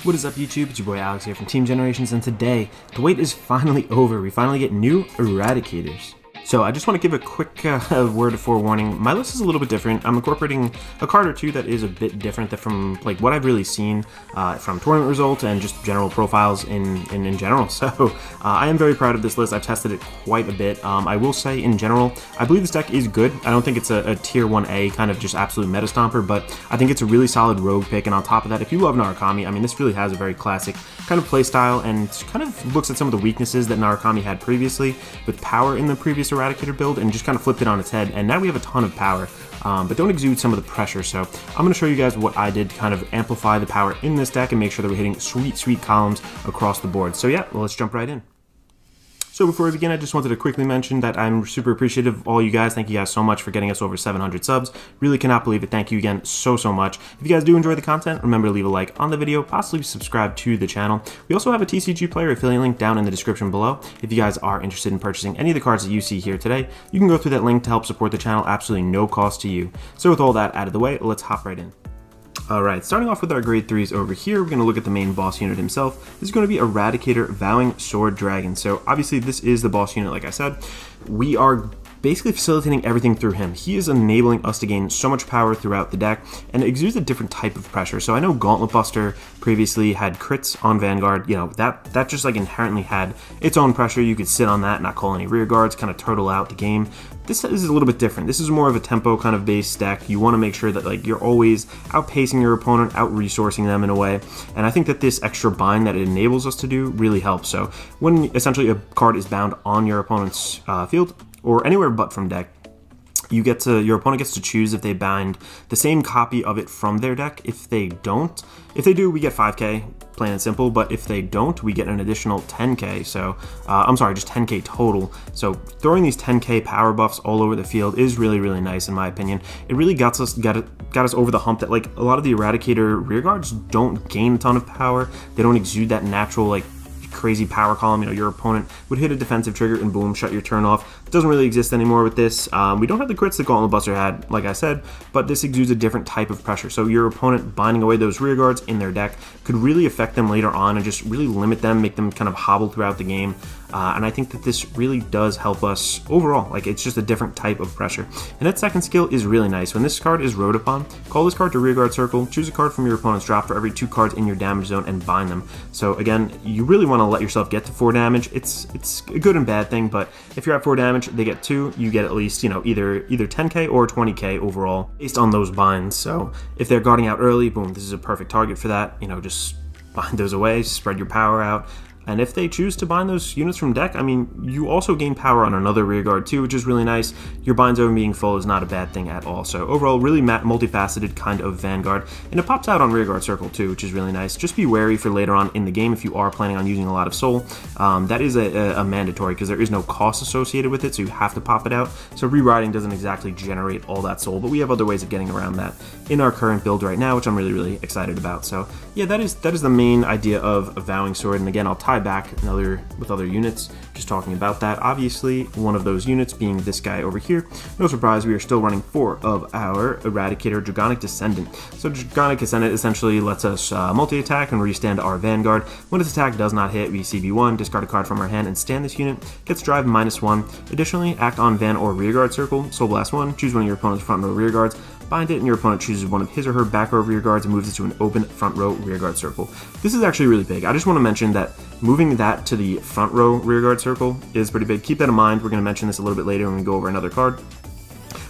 What is up, YouTube? It's your boy Alex here from Team Generations, and today the wait is finally over. We finally get new eradicators. So I just want to give a quick word of forewarning. My list is a little bit different. I'm incorporating a card or two that is a bit different from like what I've really seen from tournament results and just general profiles in general. So I am very proud of this list. I've tested it quite a bit. I will say in general, I believe this deck is good. I don't think it's a tier 1A kind of just absolute meta stomper, but I think it's a really solid rogue pick. And on top of that, if you love Narukami, I mean, this really has a very classic kind of play style and kind of looks at some of the weaknesses that Narukami had previously with power in the previous eradicator build and just kind of flipped it on its head, and now we have a ton of power, but don't exude some of the pressure. So I'm going to show you guys what I did to kind of amplify the power in this deck and make sure that we're hitting sweet columns across the board. So yeah, well, let's jump right in. So before we begin, I just wanted to quickly mention that I'm super appreciative of all you guys. Thank you guys so much for getting us over 700 subs. Really cannot believe it. Thank you again so much. If you guys do enjoy the content, remember to leave a like on the video, possibly subscribe to the channel. We also have a TCG player affiliate link down in the description below. If you guys are interested in purchasing any of the cards that you see here today, you can go through that link to help support the channel, absolutely no cost to you. So with all that out of the way, let's hop right in. Alright, starting off with our grade 3s over here, we're going to look at the main boss unit himself. This is going to be Eradicator Vowing Sword Dragon. So obviously this is the boss unit, like I said. We are basically facilitating everything through him. He is enabling us to gain so much power throughout the deck, and it exudes a different type of pressure. So I know Gauntlet Buster previously had crits on Vanguard, you know, that just like inherently had its own pressure. You could sit on that, not call any rear guards, kind of turtle out the game. This is a little bit different. This is more of a tempo kind of based deck. You want to make sure that like you're always outpacing your opponent, out-resourcing them in a way, and I think that this extra bind that it enables us to do really helps. So when essentially a card is bound on your opponent's field, or anywhere but from deck, your opponent gets to choose if they bind the same copy of it from their deck. If they do, we get 5k, plain and simple, but if they don't, we get an additional 10k, so, I'm sorry, just 10k total. So throwing these 10k power buffs all over the field is really nice in my opinion. It really got us over the hump that like a lot of the Eradicator rearguards don't gain a ton of power. They don't exude that natural like crazy power column. You know, your opponent would hit a defensive trigger and boom, shut your turn off. It doesn't really exist anymore with this. We don't have the crits that Gauntlet Buster had, like I said, but this exudes a different type of pressure. So your opponent binding away those rear guards in their deck could really affect them later on and just really limit them, make them kind of hobble throughout the game. And I think that this really does help us overall. Like, it's just a different type of pressure. And that second skill is really nice. When this card is rode upon, call this card to rearguard circle, choose a card from your opponent's drop for every 2 cards in your damage zone and bind them. So again, you really want to let yourself get to 4 damage. It's a good and bad thing, but if you're at 4 damage, they get 2, you get at least, you know, either 10k or 20k overall based on those binds. So if they're guarding out early, boom, this is a perfect target for that. You know, just bind those away, spread your power out. And if they choose to bind those units from deck, I mean, you also gain power on another rearguard too, which is really nice. Your bind zone being full is not a bad thing at all. So overall, really multifaceted kind of Vanguard. And it pops out on rearguard circle too, which is really nice. Just be wary for later on in the game if you are planning on using a lot of soul. That is a mandatory because there is no cost associated with it, so you have to pop it out. So rewriting doesn't exactly generate all that soul, but we have other ways of getting around that in our current build right now, which I'm really excited about. So yeah, that is the main idea of a Vowing Sword. And again, I'll tie back with other units, just talking about that. Obviously, one of those units being this guy over here. No surprise, we are still running 4 of our Eradicator Dragonic Descendant. So Dragonic Descendant essentially lets us multi-attack and restand our Vanguard. When its attack does not hit, we CB1, discard a card from our hand and stand this unit. Gets drive -1. Additionally, act on Van or rearguard circle, Soul Blast 1, choose one of your opponent's front row rearguards, bind it, and your opponent chooses one of his or her back row rearguards and moves it to an open front row rearguard circle. This is actually really big. I just want to mention that moving that to the front row rearguard circle is pretty big. Keep that in mind. We're going to mention this a little bit later when we go over another card.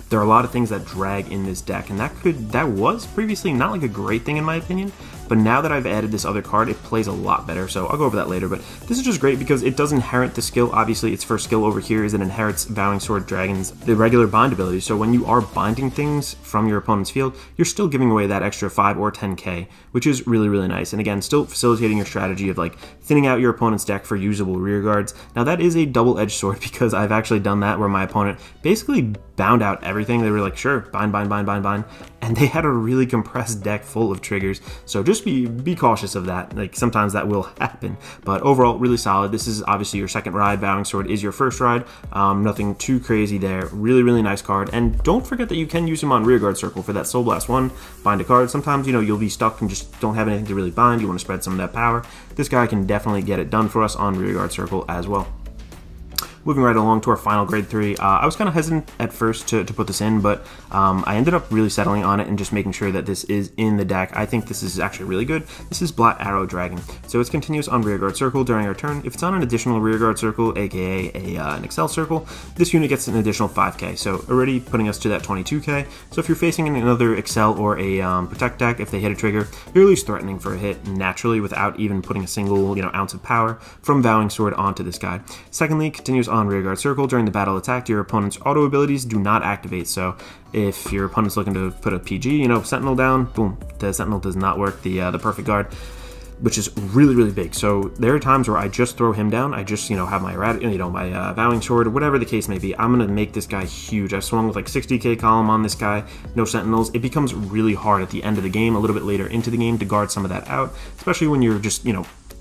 There are a lot of things that drag in this deck, and that was previously not like a great thing in my opinion, but now that I've added this other card, it plays a lot better, so I'll go over that later. But this is just great because it does inherit the skill. Obviously, its first skill over here is it inherits Vowing Sword Dragon's the regular bind ability, so when you are binding things from your opponent's field, you're still giving away that extra 5 or 10k, which is really nice. And again, still facilitating your strategy of like thinning out your opponent's deck for usable rear guards. Now that is a double-edged sword because I've actually done that where my opponent basically bound out everything. They were like, sure, bind, bind, bind, bind, bind. And they had a really compressed deck full of triggers. So just be cautious of that. Like sometimes that will happen. But overall, really solid. This is obviously your second ride. Vowing Sword is your first ride. Nothing too crazy there. Really, really nice card. And don't forget that you can use him on Rearguard Circle for that Soul Blast 1. Bind a card. Sometimes, you know, you'll be stuck and just don't have anything to really bind. You want to spread some of that power. This guy can definitely get it done for us on Rearguard Circle as well. Moving right along to our final grade 3, I was kind of hesitant at first to put this in, but I ended up really settling on it and just making sure that this is in the deck. I think this is actually really good. This is Black Arrow Dragon. So it's continuous on Rearguard Circle during our turn. If it's on an additional Rearguard Circle, aka an Excel Circle, this unit gets an additional 5k, so already putting us to that 22k. So if you're facing another Excel or a Protect deck, if they hit a trigger, you're at least threatening for a hit naturally without even putting a single ounce of power from Vowing Sword onto this guy. Secondly, continues on Rearguard Circle. During the battle attack, your opponent's auto abilities do not activate. So if your opponent's looking to put a PG, Sentinel down, boom, the Sentinel does not work, the perfect guard, which is really, really big. So there are times where I just throw him down. I just, have my my Vowing Sword, or whatever the case may be. I'm gonna make this guy huge. I swung with like 60k column on this guy, no Sentinels. It becomes really hard at the end of the game, a little bit later into the game, to guard some of that out, especially when you're just,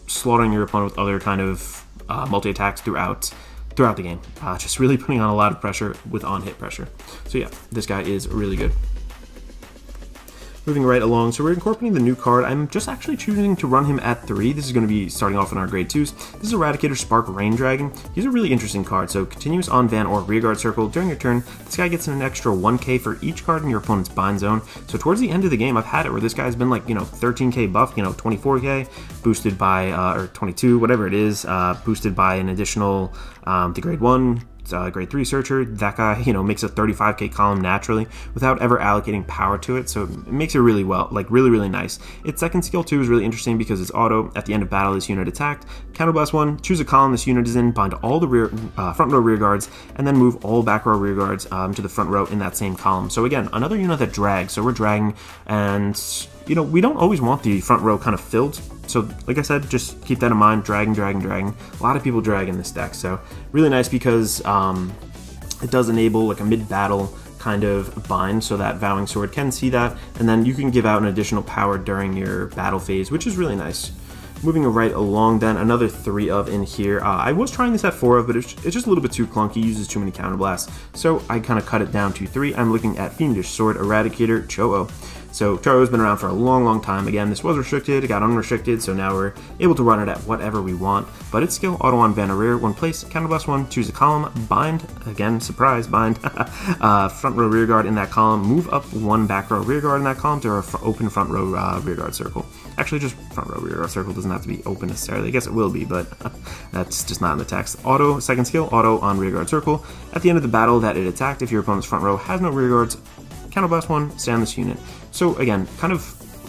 slaughtering your opponent with other kind of multi-attacks throughout the game. Just really putting on a lot of pressure with on-hit pressure. So yeah, this guy is really good. Moving right along, so we're incorporating the new card. I'm just actually choosing to run him at 3. This is going to be starting off in our grade 2s. This is Eradicator Spark Rain Dragon. He's a really interesting card. So continuous on Van or Rearguard Circle during your turn. This guy gets an extra 1k for each card in your opponent's bind zone. So towards the end of the game, I've had it where this guy's been like, 13k buff, 24k, boosted by, or 22, whatever it is, boosted by an additional, the grade 1, grade 3 searcher. That guy, makes a 35k column naturally without ever allocating power to it, so it makes it really well, really, really nice. Its second skill too is really interesting because it's auto. At the end of battle, this unit attacked. Counterblast 1, choose a column this unit is in, bind all the front row rear guards, and then move all back row rear guards to the front row in that same column. So again, another unit that drags. So we're dragging, and we don't always want the front row kind of filled. So like I said, just keep that in mind. Dragging, dragging, dragging. A lot of people drag in this deck. So really nice because it does enable like a mid-battle kind of bind so that Vowing Sword can see that. And then you can give out an additional power during your battle phase, which is really nice. Moving right along then, another 3 of in here. I was trying this at 4 of, but it's just a little bit too clunky, uses too many counterblasts. So I kind of cut it down to 3. I'm looking at Fiendish Sword Eradicator Cho-Oh. So Cho-Oh's been around for a long, long time. Again, this was restricted, it got unrestricted, so now we're able to run it at whatever we want. But its skill, auto on Van rear, one place, counterblast 1, choose a column, bind, again, surprise, bind, front row rear guard in that column, move up 1 back row rear guard in that column to our open front row rear guard circle. Actually, just front row rear guard circle doesn't have to be open necessarily. I guess it will be, but that's just not in the text. Auto, second skill, auto on rear guard circle. At the end of the battle that it attacked, if your opponent's front row has no rear guards, counterblast 1, stay on this unit. So again,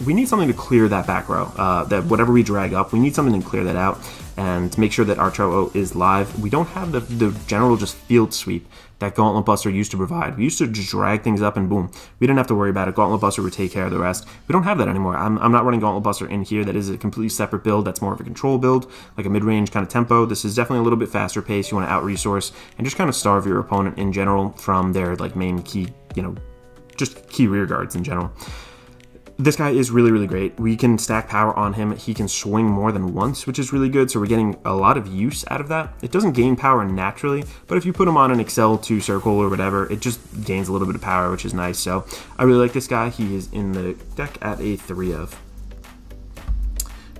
we need something to clear that back row. That whatever we drag up, we need something to clear that out and make sure that our Cho-Oh is live. We don't have the general just field sweep that Gauntlet Buster used to provide. We used to just drag things up and boom. We didn't have to worry about it. Gauntlet Buster would take care of the rest. We don't have that anymore. I'm not running Gauntlet Buster in here. That is a completely separate build. That's more of a control build, like a mid-range kind of tempo. This is definitely a little bit faster pace. You want to out-resource and just kind of starve your opponent in general from their main key, just key rear guards in general. This guy is really, really great. We can stack power on him. He can swing more than once, which is really good, so we're getting a lot of use out of that. It doesn't gain power naturally, but if you put him on an Excel 2 circle or whatever, it just gains a little bit of power, which is nice. So I really like this guy. He is in the deck at a 3 of.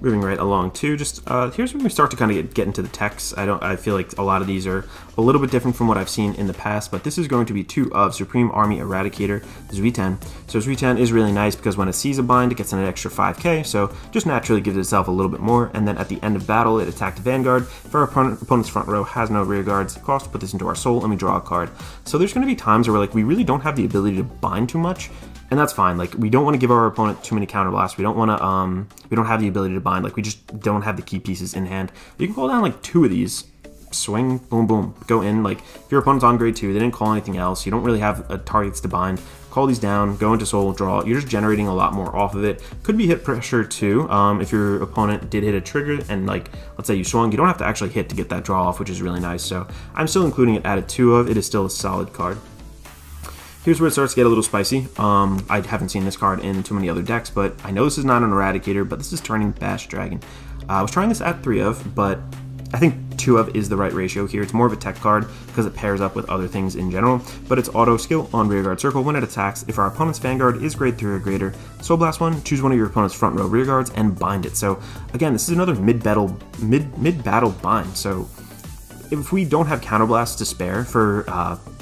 Moving right along too, just here's when we start to kind of get into the text. I feel like a lot of these are a little bit different from what I've seen in the past, but this is going to be 2 of Supreme Army Eradicator Zui-10. So Zui-10 is really nice because when it sees a bind, it gets an extra 5k, so just naturally gives itself a little bit more. And then at the end of battle, it attacked Vanguard. If our opponent's front row has no rear guards, cost, put this into our soul, and we draw a card. So there's going to be times where we really don't have the ability to bind too much. And that's fine. We don't want to give our opponent too many counterblasts. We don't want to, we don't have the ability to bind. We just don't have the key pieces in hand. You can call down 2 of these, swing, boom, boom, go in. If your opponent's on grade 2, they didn't call anything else. You don't really have targets to bind. Call these down, go into soul, draw. You're just generating a lot more off of it. Could be hit pressure too. If your opponent did hit a trigger and let's say you swung, you don't have to actually hit to get that draw off, which is really nice. So I'm still including it at a 2 of. It is still a solid card. Here's where it starts to get a little spicy. I haven't seen this card in too many other decks, but I know this is not an Eradicator, but this is turning Bash Dragon. I was trying this at 3 of, but I think 2 of is the right ratio here. It's more of a tech card because it pairs up with other things in general, but it's auto skill on rearguard circle. When it attacks, if our opponent's Vanguard is grade 3 or greater, Soul Blast 1, choose one of your opponent's front row rearguards and bind it. So again, this is another mid-battle bind. So if we don't have Counterblast to spare for,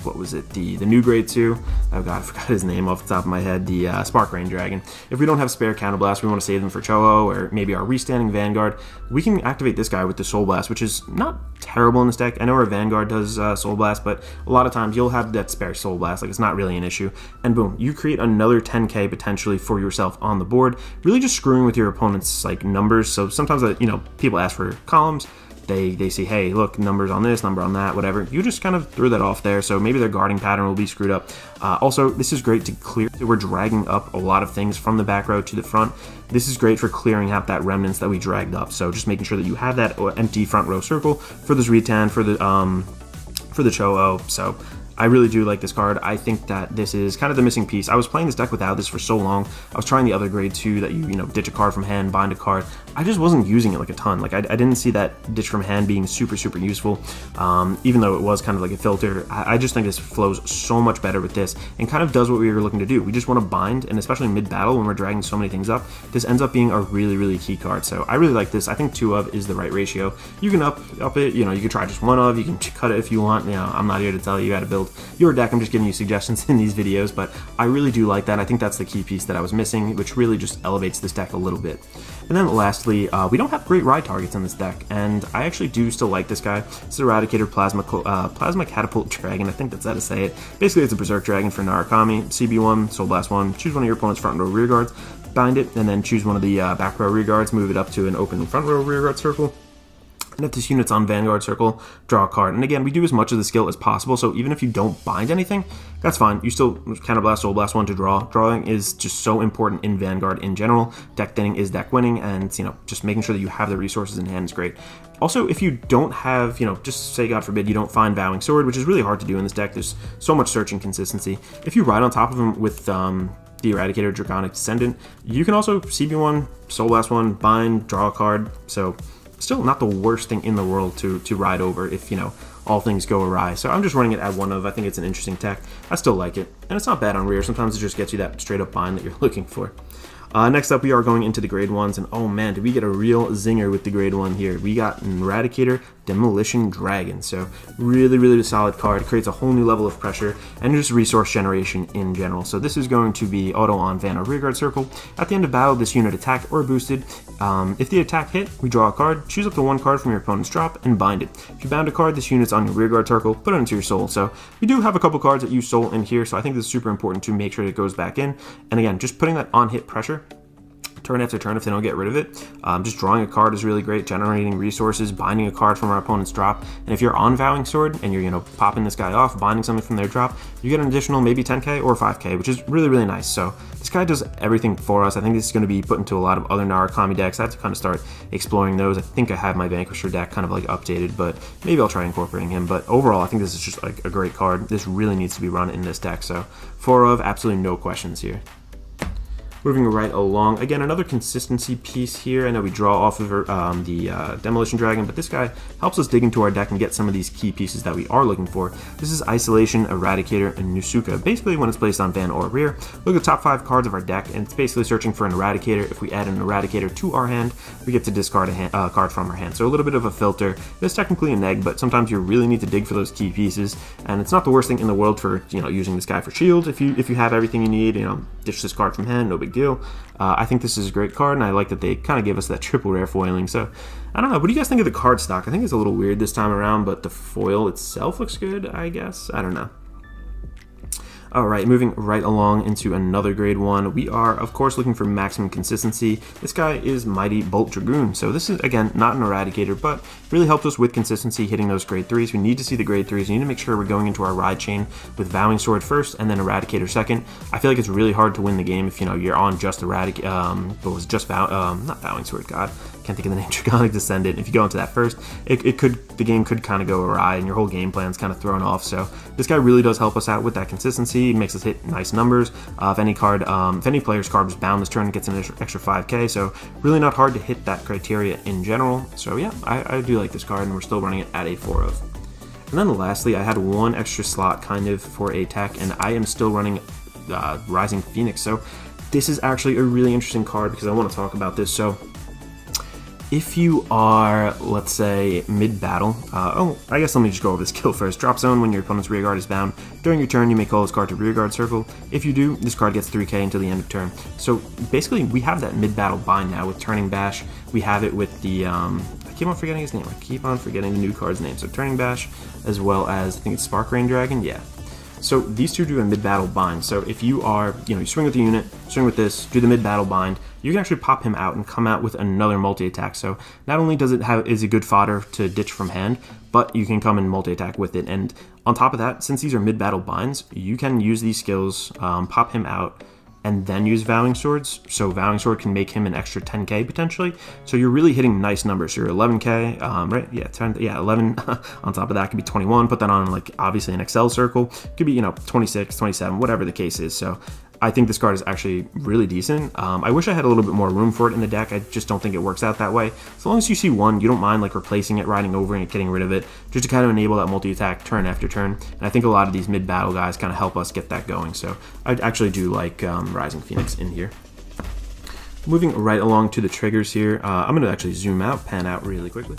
what was it, the new grade 2, oh god, I forgot his name off the top of my head, the Spark Rain Dragon. If we don't have spare Counterblast, we want to save them for Cho-Oh or maybe our restanding Vanguard, we can activate this guy with the Soul Blast, which is not terrible in this deck. I know our Vanguard does Soul Blast, but a lot of times you'll have that spare Soul Blast, like it's not really an issue. And boom, you create another 10k potentially for yourself on the board, really just screwing with your opponent's like numbers. So sometimes, you know, people ask for columns. They see, hey, look, numbers on this, number on that, whatever. You just kind of threw that off there, so maybe their guarding pattern will be screwed up. Also, this is great to clear. We're dragging up a lot of things from the back row to the front. This is great for clearing out that remnants that we dragged up. So just making sure that you have that empty front row circle for this Retan, for the Cho-Oh. So I really do like this card. I think that this is kind of the missing piece. I was playing this deck without this for so long. I was trying the other grade 2 that you know, ditch a card from hand, bind a card. I just wasn't using it like a ton. Like I didn't see that ditch from hand being super useful, even though it was kind of like a filter. I just think this flows so much better with this and kind of does what we were looking to do. We just want to bind, and especially mid-battle when we're dragging so many things up, this ends up being a really key card. So I really like this. I think 2 of is the right ratio. You can up it, you know, you can try just 1 of, you can cut it if you want. You know, I'm not here to tell you how to build your deck. I'm just giving you suggestions in these videos, but I really do like that. I think that's the key piece that I was missing, which really just elevates this deck a little bit. And then lastly, we don't have great ride targets in this deck, and I actually do still like this guy. It's Eradicator Plasma Catapult Dragon. I think that's how to say it. Basically, it's a Berserk Dragon for Narukami. CB1, Soul Blast 1, choose one of your opponent's front row rearguards, bind it, and then choose one of the back row rearguards, move it up to an open front row rearguard circle. And if this unit's on Vanguard circle, draw a card. And again, we do as much of the skill as possible, so even if you don't bind anything, that's fine. You still Counterblast, Soul Blast 1 to draw. Drawing is just so important in Vanguard in general. Deck thinning is deck winning, and you know, just making sure that you have the resources in hand is great. Also, if you don't have, you know, just say God forbid you don't find Vowing Sword, which is really hard to do in this deck, there's so much search and consistency. If you ride on top of them with the Eradicator Draconic Descendant, you can also CB1, Soul Blast 1, bind, draw a card, so still not the worst thing in the world to ride over if, you know, all things go awry. So I'm just running it at 1 of. I think it's an interesting tech. I still like it, and it's not bad on rear. Sometimes it just gets you that straight up bind that you're looking for. Next up, we are going into the grade 1s, and oh man, did we get a real zinger with the grade 1 here. We got an Eradicator Demolition Dragon, so really solid card. It creates a whole new level of pressure and just resource generation in general. So this is going to be auto on Van or rearguard circle. At the end of battle, this unit attacked or boosted. If the attack hit, we draw a card, choose up to 1 card from your opponent's drop, and bind it. If you bound a card, this unit's on your rearguard circle, put it into your soul. So we do have a couple cards that use soul in here, so I think this is super important to make sure it goes back in. And again, just putting that on hit pressure turn after turn if they don't get rid of it. Just drawing a card is really great, generating resources, binding a card from our opponent's drop. And if you're on Vowing Sword and you're, you know, popping this guy off, binding something from their drop, you get an additional maybe 10k or 5k, which is really nice. So this guy does everything for us. I think this is going to be put into a lot of other Narukami decks. I have to kind of start exploring those. I think I have my Vanquisher deck kind of like updated, but maybe I'll try incorporating him. But overall, I think this is just like a great card. This really needs to be run in this deck. So 4 of, absolutely no questions here. Moving right along, again, another consistency piece here. I know we draw off of the Demolition Dragon, but this guy helps us dig into our deck and get some of these key pieces that we are looking for. This is Isolation, Eradicator, and Nusuka. Basically, when it's placed on Van or rear, look at the top 5 cards of our deck, and it's basically searching for an Eradicator. If we add an Eradicator to our hand, we get to discard a card from our hand. So a little bit of a filter. It's technically a neg, but sometimes you really need to dig for those key pieces, and it's not the worst thing in the world for, you know, using this guy for shield. If you have everything you need, you know, ditch this card from hand, no big deal. I think this is a great card, and I like that they kind of gave us that triple rare foiling. So I don't know, what do you guys think of the card stock? I think it's a little weird this time around, but the foil itself looks good, I guess. I don't know. Alright, moving right along into another grade 1. We are, of course, looking for maximum consistency. This guy is Mighty Bolt Dragoon. So this is, again, not an Eradicator, but really helps us with consistency hitting those grade 3s. We need to see the grade 3s. We need to make sure we're going into our ride chain with Vowing Sword first and then Eradicator second. I feel like it's really hard to win the game if, you know, you're on just not Vowing Sword, God. can't think of the name, Draconic Descendant. If you go into that first, the game could kind of go awry and your whole game plan's kind of thrown off. So this guy really does help us out with that consistency. He makes us hit nice numbers. If any player's card is bound this turn, it gets an extra 5k. So really not hard to hit that criteria in general. So yeah, I do like this card, and we're still running it at a 4 of. And then lastly, I had one extra slot kind of for a tech, and I am still running Rising Phoenix. So this is actually a really interesting card because I want to talk about this. So if you are, let's say, mid-battle, I guess let me just go over this skill first. Drop zone when your opponent's rear guard is bound. During your turn, you may call this card to rear guard circle. If you do, this card gets 3k until the end of turn. So basically, we have that mid-battle bind now with Turning Bash. We have it with the, I keep on forgetting his name. I keep on forgetting the new card's name. So Turning Bash, as well as, I think it's Spark Rain Dragon, yeah. So these two do a mid-battle bind. So if you are, you swing with the unit, swing with this, do the mid-battle bind, you can actually pop him out and come out with another multi-attack. So not only is it good fodder to ditch from hand, but you can come and multi-attack with it. And on top of that, since these are mid-battle binds, you can use these skills, pop him out, and then use Vowing Swords. So Vowing Sword can make him an extra 10k potentially. So you're really hitting nice numbers. You're 11k, right? Yeah, 10, yeah, 11. On top of that could be 21. Put that on like obviously an Excel circle. Could be 26, 27, whatever the case is. So I think this card is actually really decent. I wish I had a little bit more room for it in the deck. I just don't think it works out that way. As long as you see one, you don't mind like replacing it, riding over and getting rid of it, just to kind of enable that multi-attack turn after turn. And I think a lot of these mid-battle guys kind of help us get that going. So I actually do like Rising Phoenix in here. Moving right along to the triggers here, I'm going to actually zoom out, pan out really quickly.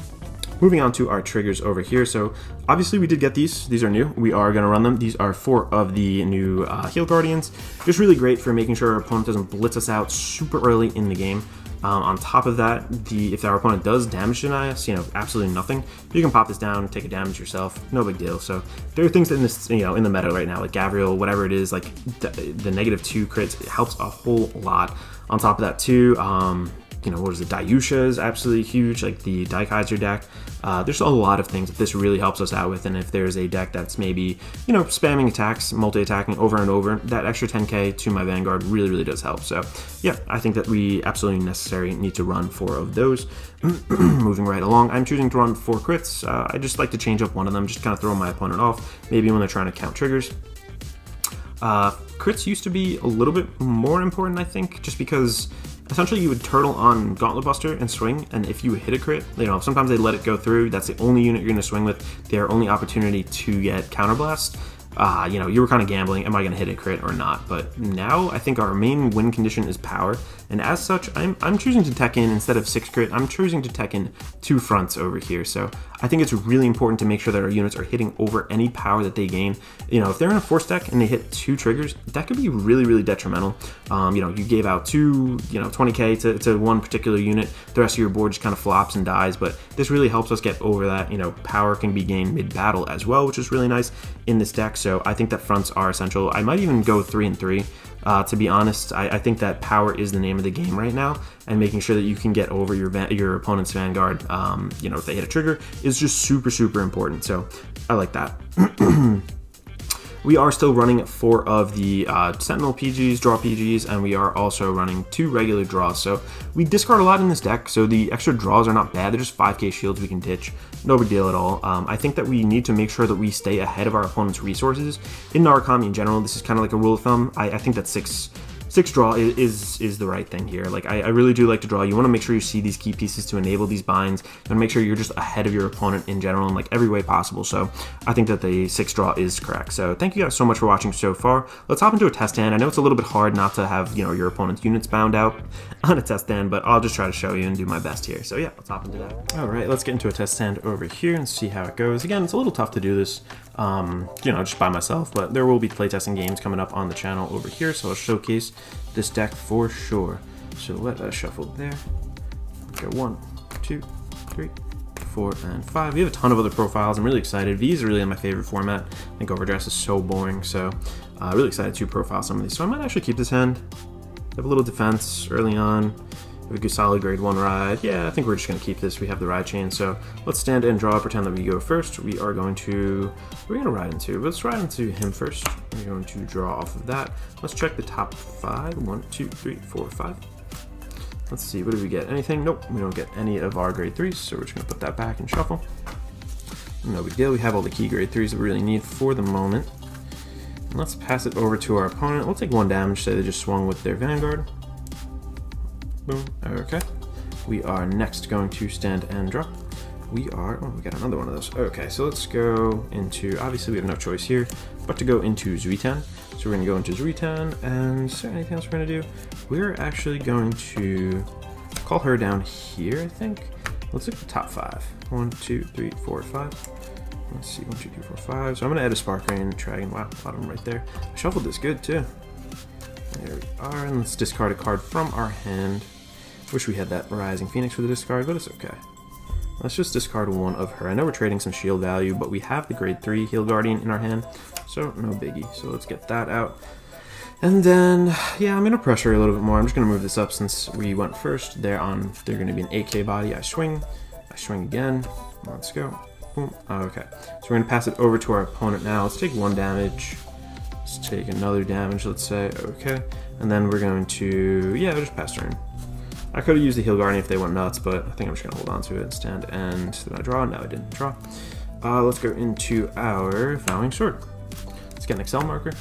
Moving on to our triggers over here. So obviously we did get these. These are new. We are going to run them. These are 4 of the new Heal Guardians. Just really great for making sure our opponent doesn't blitz us out super early in the game. On top of that, if our opponent does damage deny us, absolutely nothing, you can pop this down, take a damage yourself, no big deal. So there are things in this, in the meta right now, like Gabriel, whatever it is, like the -2 crits, it helps a whole lot. On top of that too, what is it? Dayusha is absolutely huge, like the Daikaiser deck. There's a lot of things that this really helps us out with, and if there's a deck that's maybe, spamming attacks, multi-attacking over and over, that extra 10k to my Vanguard really, really does help. So yeah, I think that we absolutely need to run 4 of those. Moving right along, I'm choosing to run 4 crits. I just like to change up one of them, just kind of throw my opponent off, maybe when they're trying to count triggers. Crits used to be a little bit more important, I think, just because essentially you would turtle on Gauntlet Buster and swing, and if you hit a crit, sometimes they let it go through. That's the only unit you're going to swing with. Their only opportunity to get Counterblast. You were kind of gambling, am I going to hit a crit or not? But now I think our main win condition is power, and as such, I'm choosing to tech in instead of 6 crit. I'm choosing to tech in 2 fronts over here. So I think it's really important to make sure that our units are hitting over any power that they gain. If they're in a force deck and they hit 2 triggers, that could be really, really detrimental. You gave out 20k to one particular unit, the rest of your board just kind of flops and dies, but this really helps us get over that. Power can be gained mid-battle as well, which is really nice in this deck. So I think that fronts are essential. I might even go 3 and 3. To be honest, I think that power is the name of the game right now, and making sure that you can get over your opponent's Vanguard, if they hit a trigger, is just super, super important. So I like that. We are still running 4 of the Sentinel PGs, draw PGs, and we are also running 2 regular draws. So we discard a lot in this deck, so the extra draws are not bad. They're just 5k shields we can ditch. No big deal at all. I think that we need to make sure that we stay ahead of our opponent's resources. In Narukami in general, this is kind of like a rule of thumb. I think that 6 draw is the right thing here. Like I really do like to draw. You want to make sure you see these key pieces to enable these binds. You want to make sure you're just ahead of your opponent in general in like every way possible. So I think that the 6 draw is correct. So thank you guys so much for watching so far. Let's hop into a test hand. I know it's a little bit hard not to have your opponent's units bound out on a test hand, but I'll just try to show you and do my best here. So yeah, let's hop into that. All right, let's get into a test hand over here and see how it goes. Again, it's a little tough to do this just by myself, but there will be playtesting games coming up on the channel over here, so I'll showcase this deck for sure. So let us shuffle there. Go 1, 2, 3, 4, and 5. We have a ton of other profiles. I'm really excited. V is really my favorite format. I think Overdress is so boring, so really excited to profile some of these. So I might actually keep this hand. Have a little defense early on. Have a good solid grade 1 ride. Yeah, I think we're just going to keep this. We have the ride chain, so let's stand and draw. Pretend that we go first. We're going to ride into. Let's ride into him first. We're going to draw off of that. Let's check the top 5. 1, 2, 3, 4, 5. Let's see, what do we get? Anything? Nope, we don't get any of our grade 3s, so we're just going to put that back and shuffle. No big deal, we have all the key grade 3s that we really need for the moment. And let's pass it over to our opponent. We'll take 1 damage, say they just swung with their Vanguard. Boom, okay. We are next going to stand and draw. We got another one of those. Okay, so let's go into, obviously we have no choice here, but to go into Zuitan. So we're going to go into Zuitan, and is there anything else we're going to do? We're actually going to call her down here, I think. Let's look at the top 5. 1, 2, 3, 4, 5. Let's see, 1, 2, 3, 4, 5. So I'm going to add a Spark Rain, Dragon. Wow, a lot of them right there. I shuffled this good, too. There we are, and let's discard a card from our hand. Wish we had that Rising Phoenix for the discard, but it's okay. Let's just discard one of her. I know we're trading some shield value, but we have the grade 3 Heal Guardian in our hand, so no biggie. So let's get that out. And then, yeah, I'm going to pressure a little bit more. I'm just going to move this up since we went first. They're going to be an AK body. I swing again. Let's go. Boom. Okay, so we're going to pass it over to our opponent now. Let's take 1 damage. Let's take another damage, let's say. Okay, and then we're going to, yeah, just pass turn. I could have used the Heal Guardian if they went nuts, but I think I'm just going to hold on to it and stand. And did I draw? No, I didn't draw. Let's go into our Vowing Sword. Let's get an Excel marker.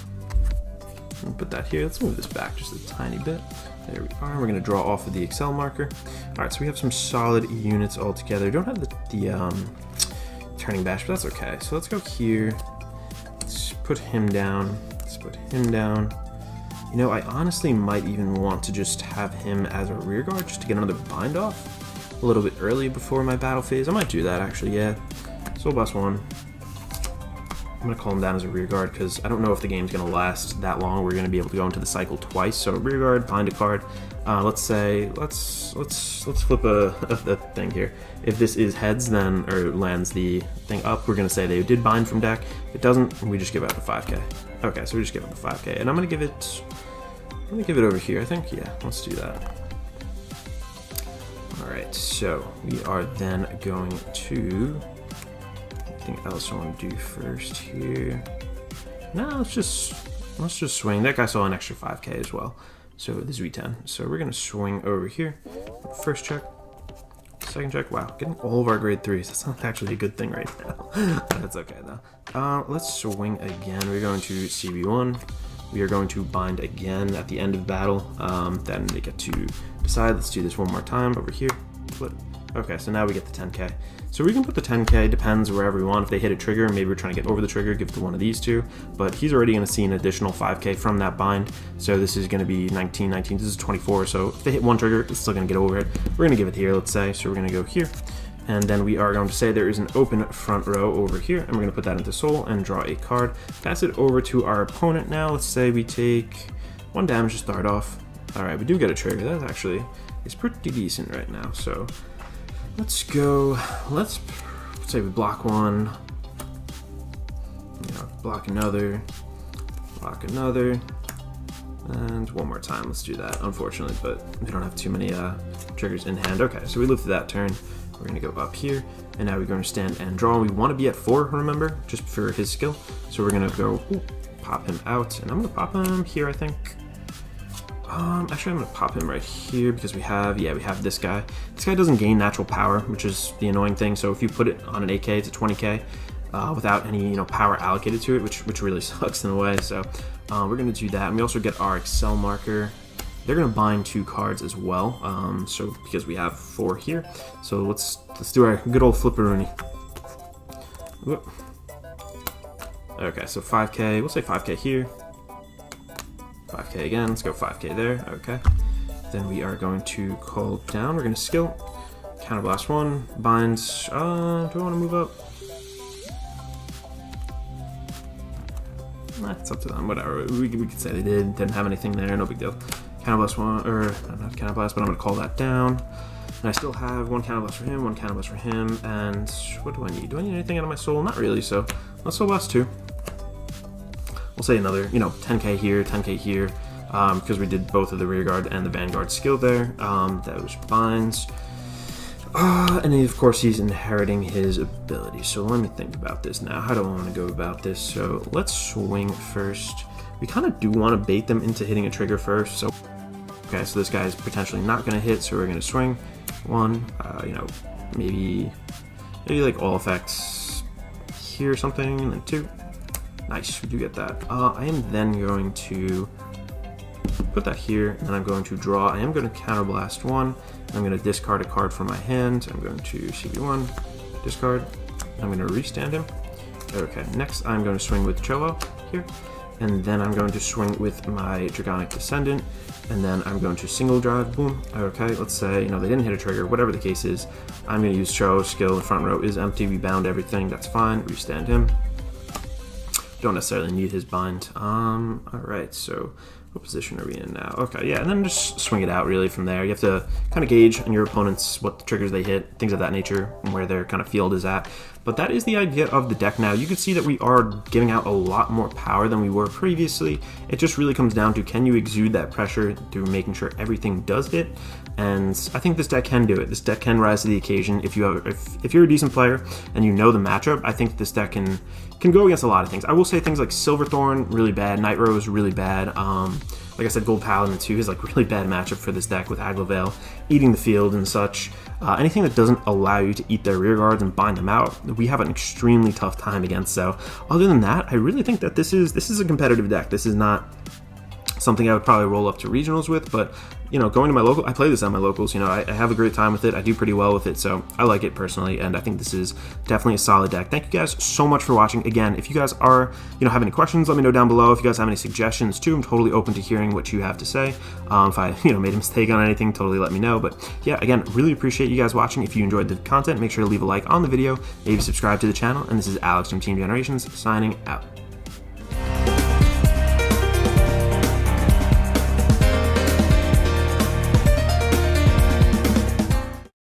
And put that here. Let's move this back just a tiny bit. There we are. We're going to draw off of the Excel marker. All right, so we have some solid units all together. Don't have the turning bash, but that's okay. So let's go here. Let's put him down. Let's put him down. You know, I honestly might even want to just have him as a rear guard just to get another bind off a little bit early before my battle phase. I might do that actually, yeah. Soul Blast 1. I'm going to call him down as a rear guard because I don't know if the game's going to last that long. We're going to be able to go into the cycle twice. So rear guard, bind a card. Let's say, let's flip a thing here. If this is heads, then, or lands the thing up, we're going to say they did bind from deck. If it doesn't, we just give out the 5k. Okay, so we just give out the 5k. And I'm going to give it over here, I think. Yeah, let's do that. Alright, so we are then going to... Anything else I want to do first here? No, let's just swing. That guy saw an extra 5k as well. So this is V10. So we're going to swing over here. First check. Second check. Wow, getting all of our grade 3s. That's not actually a good thing right now. That's okay though. Let's swing again. We're going to CB1. We are going to bind again at the end of battle. Then they get to decide. Let's do this one more time over here. Flip. Okay, so now we get the 10k. So we can put the 10k, depends wherever we want. If they hit a trigger, maybe we're trying to get over the trigger, give it to one of these two. But he's already going to see an additional 5k from that bind. So this is going to be 19, this is 24. So if they hit one trigger, it's still going to get over it. We're going to give it here, let's say. So we're going to go here. And then we are going to say there is an open front row over here. And we're going to put that into Soul and draw a card. Pass it over to our opponent now. Let's say we take 1 damage to start off. All right, we do get a trigger. That actually is pretty decent right now. So let's go, let's say we block 1, block another, and one more time. Let's do that, unfortunately, but we don't have too many triggers in hand. Okay, so we live through that turn. We're going to go up here, and now we're going to stand and draw. We want to be at 4, remember, just for his skill. So we're going to go pop him out, and I'm going to pop him here, I think. Actually, I'm going to pop him right here because we have this guy. This guy doesn't gain natural power, which is the annoying thing. So if you put it on an 8k, it's a 20k without any power allocated to it, which really sucks in a way. So we're going to do that, and we also get our Excel marker. They're going to bind 2 cards as well. So because we have 4 here, so let's do our good old flipperoonie. Whoop. Okay, so 5k. We'll say 5k here. 5k again, let's go 5k there, okay. Then we are going to call down, we're going to skill, counterblast 1, binds, do I want to move up? It's up to them, whatever, we could say they didn't have anything there, no big deal. Counterblast 1, or not counterblast, but I'm going to call that down. And I still have 1 counterblast for him, 1 counterblast for him, and what do I need? Do I need anything out of my soul? Not really, so let's soul blast 2. We'll say another, 10k here, 10k here, because we did both of the rearguard and the vanguard skill there. Those binds. And then, of course, he's inheriting his ability. So let me think about this now. How do I want to go about this? So let's swing first. We kind of do want to bait them into hitting a trigger first. So Okay, so this guy's potentially not going to hit, so we're going to swing. One, you know, maybe like all effects here or something, and then two. Nice, we do get that. I am then going to put that here, and then I'm going to draw. I am going to counterblast one. I'm going to discard a card from my hand. I'm going to CB1, discard. I'm going to restand him. Okay, next I'm going to swing with Cello here, and then I'm going to swing with my Dragonic Descendant, and then I'm going to single drive, boom. Okay, let's say, you know, they didn't hit a trigger, whatever the case is. I'm going to use Cho's skill. The front row is empty. We bound everything. That's fine. Restand him. Don't necessarily need his bind. All right, so what position are we in now? Okay, yeah, and then just swing it out really from there. You have to kind of gauge on your opponents what the triggers they hit, things of that nature, and where their kind of field is at. But that is the idea of the deck now. You can see that we are giving out a lot more power than we were previously. It just really comes down to, can you exude that pressure through making sure everything does hit? And I think this deck can do it. This deck can rise to the occasion. If you're a decent player and you know the matchup, I think this deck can go against a lot of things. I will say things like Silverthorn, really bad. Night Rose, really bad. Like I said, Gold Paladin 2 is like really bad matchup for this deck with Aglavale eating the field and such. Anything that doesn't allow you to eat their rear guards and bind them out, we have an extremely tough time against. So other than that, I really think that this is a competitive deck. This is not something I would probably roll up to regionals with, but you know, going to my local, I play this on my locals, you know, I have a great time with it. I do pretty well with it, so I like it personally, and I think this is definitely a solid deck. Thank you guys so much for watching. Again, if you guys are, you know, have any questions, let me know down below. If you guys have any suggestions too, I'm totally open to hearing what you have to say. If I, you know, made a mistake on anything, totally let me know. But yeah, again, really appreciate you guys watching. If you enjoyed the content, make sure to leave a like on the video, maybe subscribe to the channel, and this is Alex from Team Generations signing out.